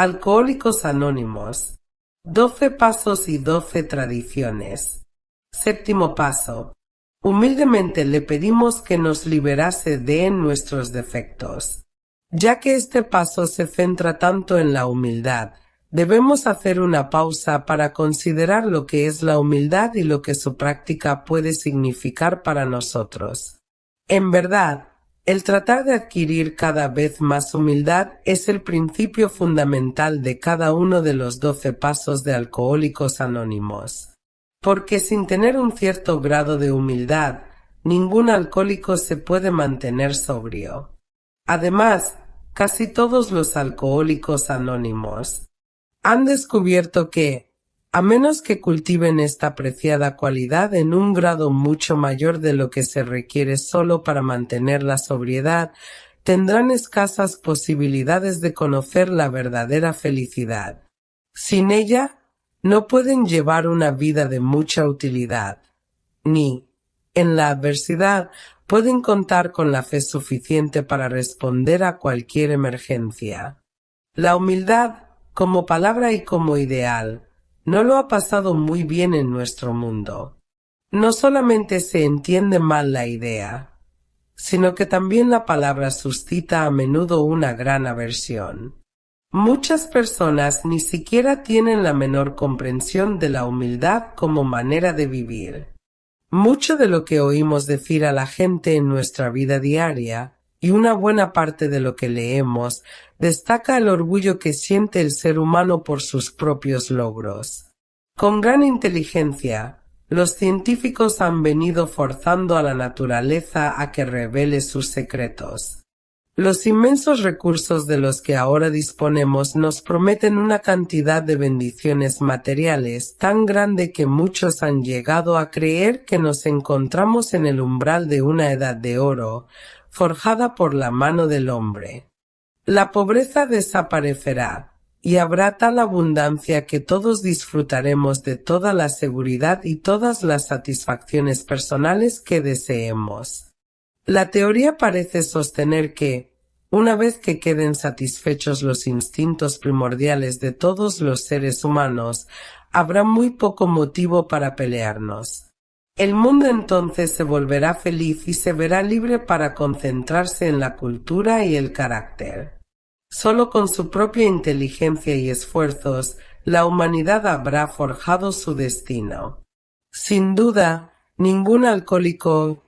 Alcohólicos Anónimos. 12 pasos y 12 tradiciones. Séptimo paso. Humildemente le pedimos que nos liberase de nuestros defectos. Ya que este paso se centra tanto en la humildad, debemos hacer una pausa para considerar lo que es la humildad y lo que su práctica puede significar para nosotros. En verdad, el tratar de adquirir cada vez más humildad es el principio fundamental de cada uno de los 12 pasos de Alcohólicos Anónimos. Porque sin tener un cierto grado de humildad, ningún alcohólico se puede mantener sobrio. Además, casi todos los alcohólicos anónimos han descubierto que, a menos que cultiven esta preciada cualidad en un grado mucho mayor de lo que se requiere solo para mantener la sobriedad, tendrán escasas posibilidades de conocer la verdadera felicidad. Sin ella, no pueden llevar una vida de mucha utilidad, ni, en la adversidad, pueden contar con la fe suficiente para responder a cualquier emergencia. La humildad, como palabra y como ideal, no lo ha pasado muy bien en nuestro mundo. No solamente se entiende mal la idea, sino que también la palabra suscita a menudo una gran aversión. Muchas personas ni siquiera tienen la menor comprensión de la humildad como manera de vivir. Mucho de lo que oímos decir a la gente en nuestra vida diaria, y una buena parte de lo que leemos, destaca el orgullo que siente el ser humano por sus propios logros. Con gran inteligencia, los científicos han venido forzando a la naturaleza a que revele sus secretos. Los inmensos recursos de los que ahora disponemos nos prometen una cantidad de bendiciones materiales tan grande que muchos han llegado a creer que nos encontramos en el umbral de una edad de oro, forjada por la mano del hombre. La pobreza desaparecerá, y habrá tal abundancia que todos disfrutaremos de toda la seguridad y todas las satisfacciones personales que deseemos. La teoría parece sostener que, una vez que queden satisfechos los instintos primordiales de todos los seres humanos, habrá muy poco motivo para pelearnos. El mundo entonces se volverá feliz y se verá libre para concentrarse en la cultura y el carácter. Solo con su propia inteligencia y esfuerzos, la humanidad habrá forjado su destino. Sin duda, ningún alcohólico,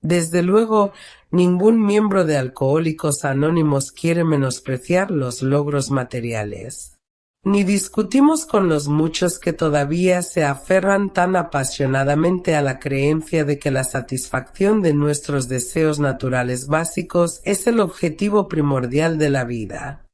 desde luego, ningún miembro de Alcohólicos Anónimos quiere menospreciar los logros materiales. Ni discutimos con los muchos que todavía se aferran tan apasionadamente a la creencia de que la satisfacción de nuestros deseos naturales básicos es el objetivo primordial de la vida.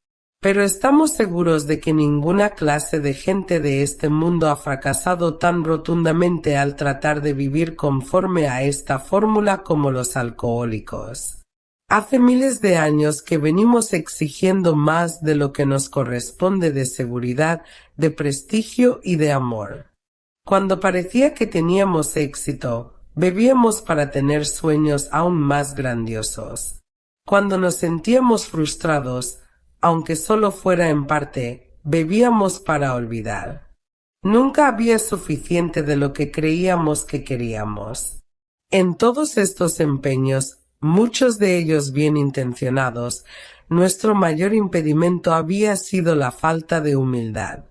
Pero estamos seguros de que ninguna clase de gente de este mundo ha fracasado tan rotundamente al tratar de vivir conforme a esta fórmula como los alcohólicos. Hace miles de años que venimos exigiendo más de lo que nos corresponde de seguridad, de prestigio y de amor. Cuando parecía que teníamos éxito, bebíamos para tener sueños aún más grandiosos. Cuando nos sentíamos frustrados, aunque solo fuera en parte, bebíamos para olvidar. Nunca había suficiente de lo que creíamos que queríamos. En todos estos empeños, muchos de ellos bien intencionados, nuestro mayor impedimento había sido la falta de humildad.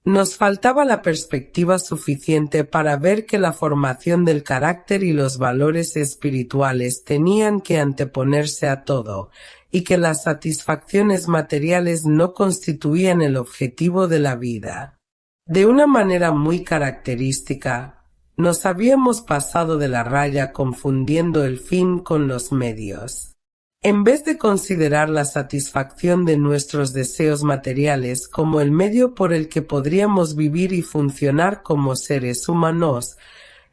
Nos faltaba la perspectiva suficiente para ver que la formación del carácter y los valores espirituales tenían que anteponerse a todo, y que las satisfacciones materiales no constituían el objetivo de la vida. De una manera muy característica, nos habíamos pasado de la raya confundiendo el fin con los medios. En vez de considerar la satisfacción de nuestros deseos materiales como el medio por el que podríamos vivir y funcionar como seres humanos,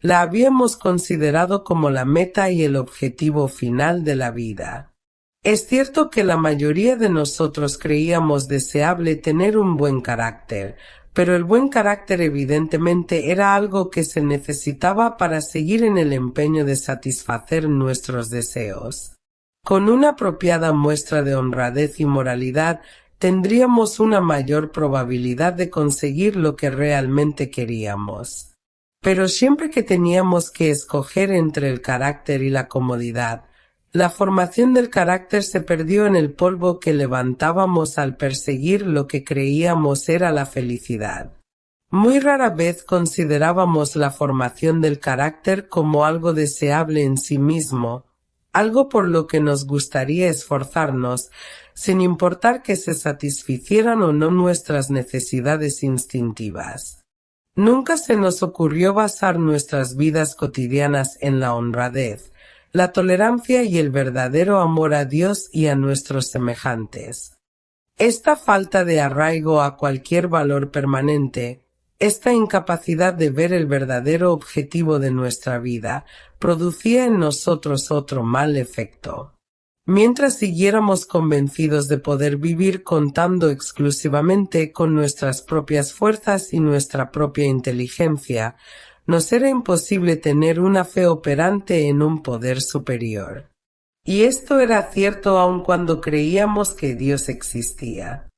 la habíamos considerado como la meta y el objetivo final de la vida. Es cierto que la mayoría de nosotros creíamos deseable tener un buen carácter, pero el buen carácter evidentemente era algo que se necesitaba para seguir en el empeño de satisfacer nuestros deseos. Con una apropiada muestra de honradez y moralidad, tendríamos una mayor probabilidad de conseguir lo que realmente queríamos. Pero siempre que teníamos que escoger entre el carácter y la comodidad, la formación del carácter se perdió en el polvo que levantábamos al perseguir lo que creíamos era la felicidad. Muy rara vez considerábamos la formación del carácter como algo deseable en sí mismo, algo por lo que nos gustaría esforzarnos, sin importar que se satisficieran o no nuestras necesidades instintivas. Nunca se nos ocurrió basar nuestras vidas cotidianas en la honradez, la tolerancia y el verdadero amor a Dios y a nuestros semejantes. Esta falta de arraigo a cualquier valor permanente, esta incapacidad de ver el verdadero objetivo de nuestra vida, producía en nosotros otro mal efecto. Mientras siguiéramos convencidos de poder vivir contando exclusivamente con nuestras propias fuerzas y nuestra propia inteligencia, nos era imposible tener una fe operante en un poder superior. Y esto era cierto aun cuando creíamos que Dios existía.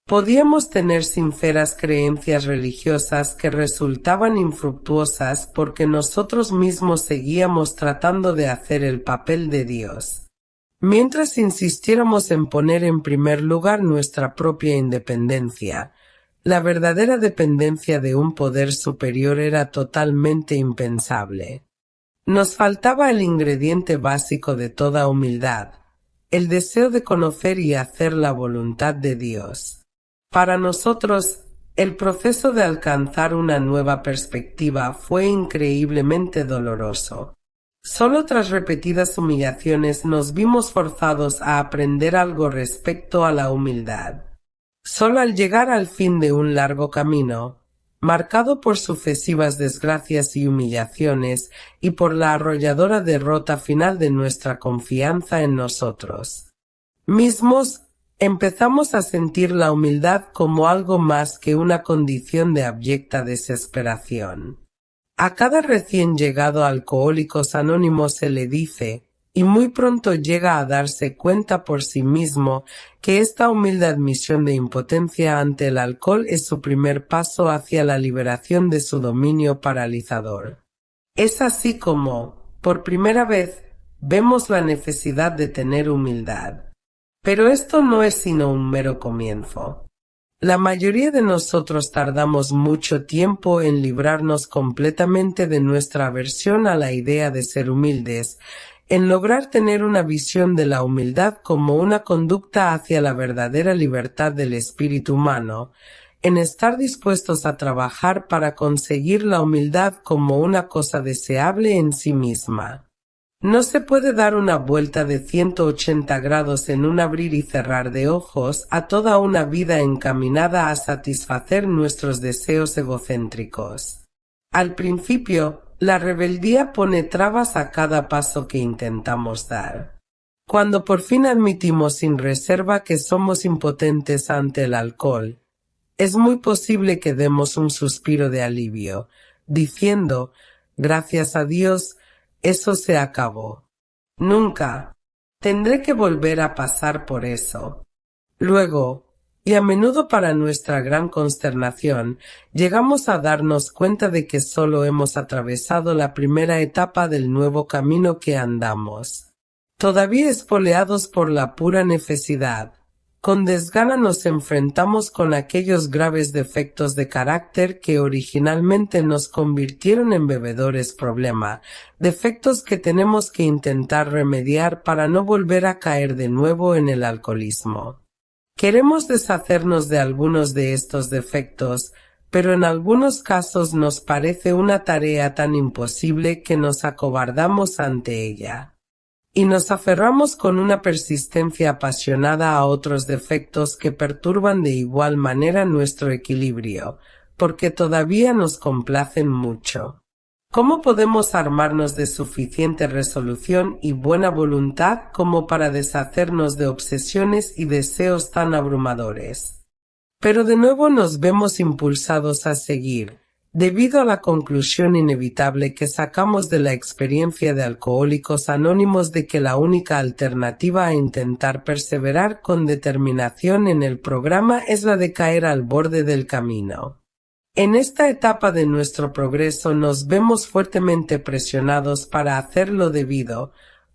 Podíamos tener sinceras creencias religiosas que resultaban infructuosas porque nosotros mismos seguíamos tratando de hacer el papel de Dios. Mientras insistiéramos en poner en primer lugar nuestra propia independencia, la verdadera dependencia de un poder superior era totalmente impensable. Nos faltaba el ingrediente básico de toda humildad, el deseo de conocer y hacer la voluntad de Dios. Para nosotros, el proceso de alcanzar una nueva perspectiva fue increíblemente doloroso. Solo tras repetidas humillaciones nos vimos forzados a aprender algo respecto a la humildad. Solo al llegar al fin de un largo camino, marcado por sucesivas desgracias y humillaciones y por la arrolladora derrota final de nuestra confianza en nosotros mismos, empezamos a sentir la humildad como algo más que una condición de abyecta desesperación. A cada recién llegado a Alcohólicos Anónimos se le dice, y muy pronto llega a darse cuenta por sí mismo, que esta humilde admisión de impotencia ante el alcohol es su primer paso hacia la liberación de su dominio paralizador. Es así como, por primera vez, vemos la necesidad de tener humildad. Pero esto no es sino un mero comienzo. La mayoría de nosotros tardamos mucho tiempo en librarnos completamente de nuestra aversión a la idea de ser humildes, en lograr tener una visión de la humildad como una conducta hacia la verdadera libertad del espíritu humano, en estar dispuestos a trabajar para conseguir la humildad como una cosa deseable en sí misma. No se puede dar una vuelta de 180 grados en un abrir y cerrar de ojos a toda una vida encaminada a satisfacer nuestros deseos egocéntricos. Al principio, la rebeldía pone trabas a cada paso que intentamos dar. Cuando por fin admitimos sin reserva que somos impotentes ante el alcohol, es muy posible que demos un suspiro de alivio, diciendo, gracias a Dios, eso se acabó. Nunca tendré que volver a pasar por eso. Luego, y a menudo para nuestra gran consternación, llegamos a darnos cuenta de que solo hemos atravesado la primera etapa del nuevo camino que andamos. Todavía espoleados por la pura necesidad, con desgana nos enfrentamos con aquellos graves defectos de carácter que originalmente nos convirtieron en bebedores problema, defectos que tenemos que intentar remediar para no volver a caer de nuevo en el alcoholismo. Queremos deshacernos de algunos de estos defectos, pero en algunos casos nos parece una tarea tan imposible que nos acobardamos ante ella. Y nos aferramos con una persistencia apasionada a otros defectos que perturban de igual manera nuestro equilibrio, porque todavía nos complacen mucho. ¿Cómo podemos armarnos de suficiente resolución y buena voluntad como para deshacernos de obsesiones y deseos tan abrumadores? Pero de nuevo nos vemos impulsados a seguir, Debido a la conclusión inevitable que sacamos de la experiencia de Alcohólicos Anónimos de que la única alternativa a intentar perseverar con determinación en el programa es la de caer al borde del camino. En esta etapa de nuestro progreso nos vemos fuertemente presionados para hacer lo debido,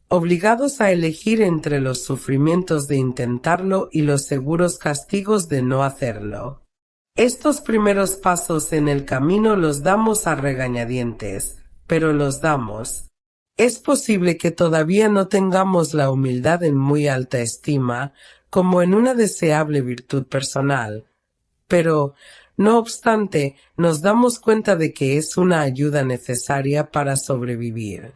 obligados a elegir entre los sufrimientos de intentarlo y los seguros castigos de no hacerlo. Estos primeros pasos en el camino los damos a regañadientes, pero los damos. Es posible que todavía no tengamos la humildad en muy alta estima, como en una deseable virtud personal, pero, no obstante, nos damos cuenta de que es una ayuda necesaria para sobrevivir.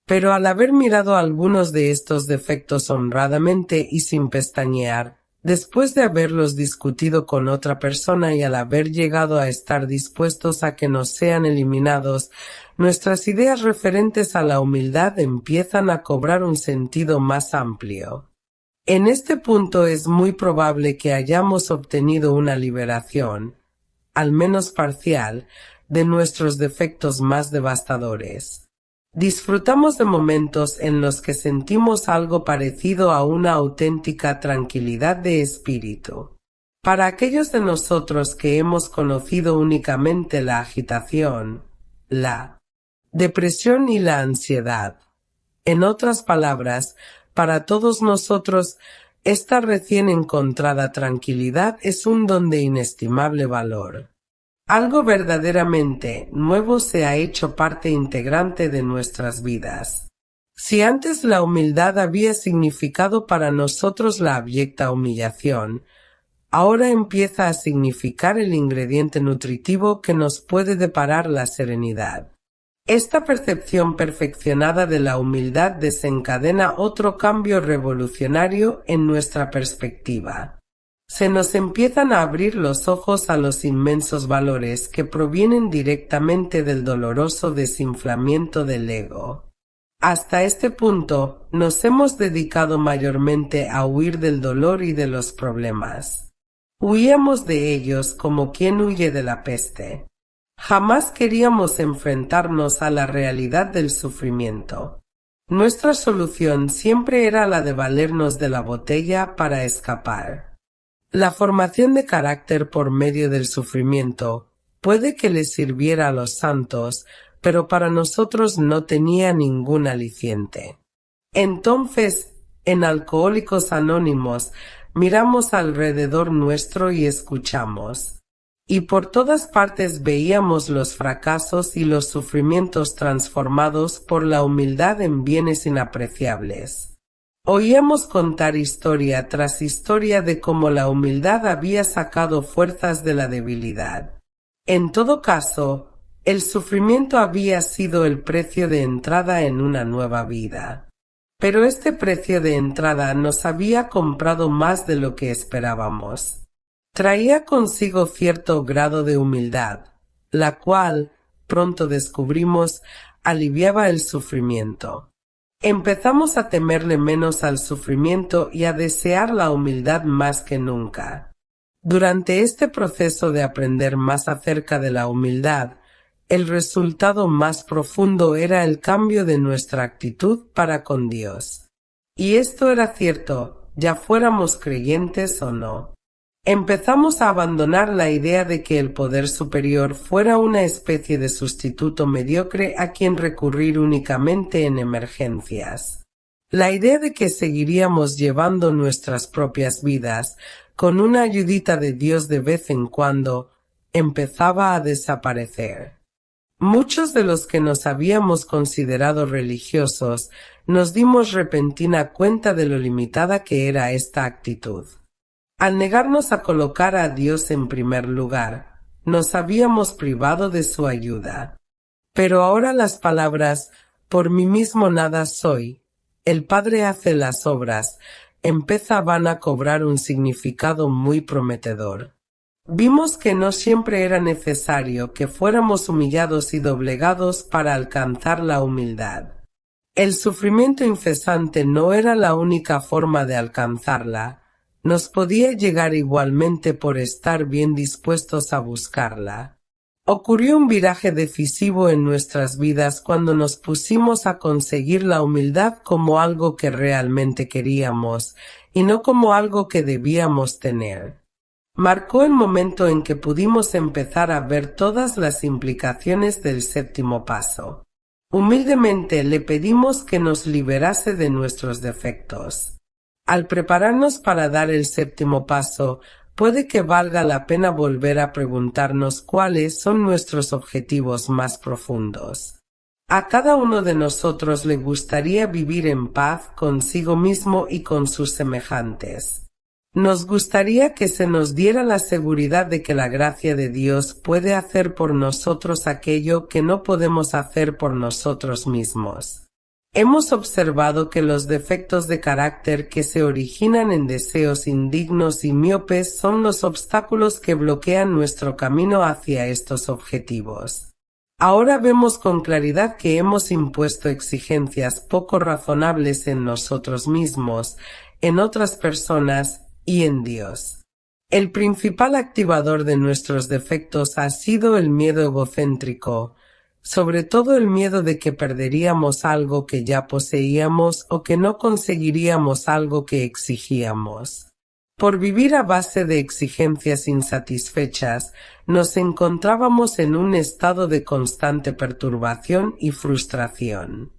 Pero al haber mirado algunos de estos defectos honradamente y sin pestañear, después de haberlos discutido con otra persona y al haber llegado a estar dispuestos a que nos sean eliminados, nuestras ideas referentes a la humildad empiezan a cobrar un sentido más amplio. En este punto es muy probable que hayamos obtenido una liberación, al menos parcial, de nuestros defectos más devastadores. Disfrutamos de momentos en los que sentimos algo parecido a una auténtica tranquilidad de espíritu. Para aquellos de nosotros que hemos conocido únicamente la agitación, la depresión y la ansiedad, en otras palabras, para todos nosotros, esta recién encontrada tranquilidad es un don de inestimable valor. Algo verdaderamente nuevo se ha hecho parte integrante de nuestras vidas. Si antes la humildad había significado para nosotros la abyecta humillación, ahora empieza a significar el ingrediente nutritivo que nos puede deparar la serenidad. Esta percepción perfeccionada de la humildad desencadena otro cambio revolucionario en nuestra perspectiva. Se nos empiezan a abrir los ojos a los inmensos valores que provienen directamente del doloroso desinflamiento del ego. Hasta este punto nos hemos dedicado mayormente a huir del dolor y de los problemas. Huíamos de ellos como quien huye de la peste. Jamás queríamos enfrentarnos a la realidad del sufrimiento. Nuestra solución siempre era la de valernos de la botella para escapar. La formación de carácter por medio del sufrimiento puede que les sirviera a los santos, pero para nosotros no tenía ningún aliciente. Entonces, en Alcohólicos Anónimos, miramos alrededor nuestro y escuchamos. Y por todas partes veíamos los fracasos y los sufrimientos transformados por la humildad en bienes inapreciables. Oíamos contar historia tras historia de cómo la humildad había sacado fuerzas de la debilidad. En todo caso, el sufrimiento había sido el precio de entrada en una nueva vida. Pero este precio de entrada nos había comprado más de lo que esperábamos. Traía consigo cierto grado de humildad, la cual, pronto descubrimos, aliviaba el sufrimiento. Empezamos a temerle menos al sufrimiento y a desear la humildad más que nunca. Durante este proceso de aprender más acerca de la humildad, el resultado más profundo era el cambio de nuestra actitud para con Dios. Y esto era cierto, ya fuéramos creyentes o no. Empezamos a abandonar la idea de que el poder superior fuera una especie de sustituto mediocre a quien recurrir únicamente en emergencias. La idea de que seguiríamos llevando nuestras propias vidas con una ayudita de Dios de vez en cuando empezaba a desaparecer. Muchos de los que nos habíamos considerado religiosos nos dimos repentina cuenta de lo limitada que era esta actitud. Al negarnos a colocar a Dios en primer lugar, nos habíamos privado de su ayuda. Pero ahora las palabras «por mí mismo nada soy», «el Padre hace las obras», empezaban a cobrar un significado muy prometedor. Vimos que no siempre era necesario que fuéramos humillados y doblegados para alcanzar la humildad. El sufrimiento incesante no era la única forma de alcanzarla. Nos podía llegar igualmente por estar bien dispuestos a buscarla. Ocurrió un viraje decisivo en nuestras vidas cuando nos pusimos a conseguir la humildad como algo que realmente queríamos y no como algo que debíamos tener. Marcó el momento en que pudimos empezar a ver todas las implicaciones del séptimo paso. Humildemente le pedimos que nos liberase de nuestros defectos. Al prepararnos para dar el séptimo paso, puede que valga la pena volver a preguntarnos cuáles son nuestros objetivos más profundos. A cada uno de nosotros le gustaría vivir en paz consigo mismo y con sus semejantes. Nos gustaría que se nos diera la seguridad de que la gracia de Dios puede hacer por nosotros aquello que no podemos hacer por nosotros mismos. Hemos observado que los defectos de carácter que se originan en deseos indignos y míopes son los obstáculos que bloquean nuestro camino hacia estos objetivos. Ahora vemos con claridad que hemos impuesto exigencias poco razonables en nosotros mismos, en otras personas y en Dios. El principal activador de nuestros defectos ha sido el miedo egocéntrico, sobre todo el miedo de que perderíamos algo que ya poseíamos o que no conseguiríamos algo que exigíamos. Por vivir a base de exigencias insatisfechas, nos encontrábamos en un estado de constante perturbación y frustración.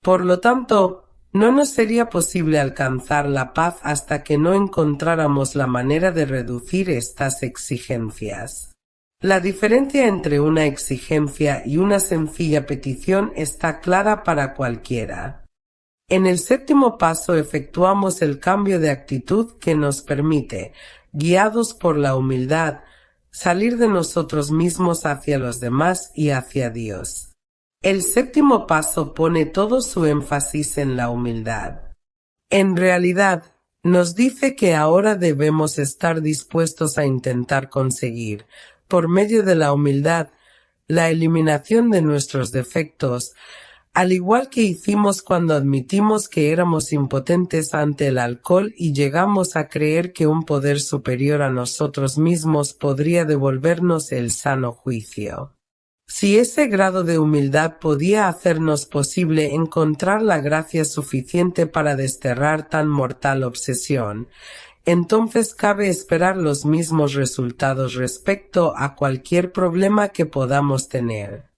Por lo tanto, no nos sería posible alcanzar la paz hasta que no encontráramos la manera de reducir estas exigencias. La diferencia entre una exigencia y una sencilla petición está clara para cualquiera. En el séptimo paso efectuamos el cambio de actitud que nos permite, guiados por la humildad, salir de nosotros mismos hacia los demás y hacia Dios. El séptimo paso pone todo su énfasis en la humildad. En realidad, nos dice que ahora debemos estar dispuestos a intentar conseguir, por medio de la humildad, la eliminación de nuestros defectos, al igual que hicimos cuando admitimos que éramos impotentes ante el alcohol y llegamos a creer que un poder superior a nosotros mismos podría devolvernos el sano juicio. Si ese grado de humildad podía hacernos posible encontrar la gracia suficiente para desterrar tan mortal obsesión, entonces cabe esperar los mismos resultados respecto a cualquier problema que podamos tener.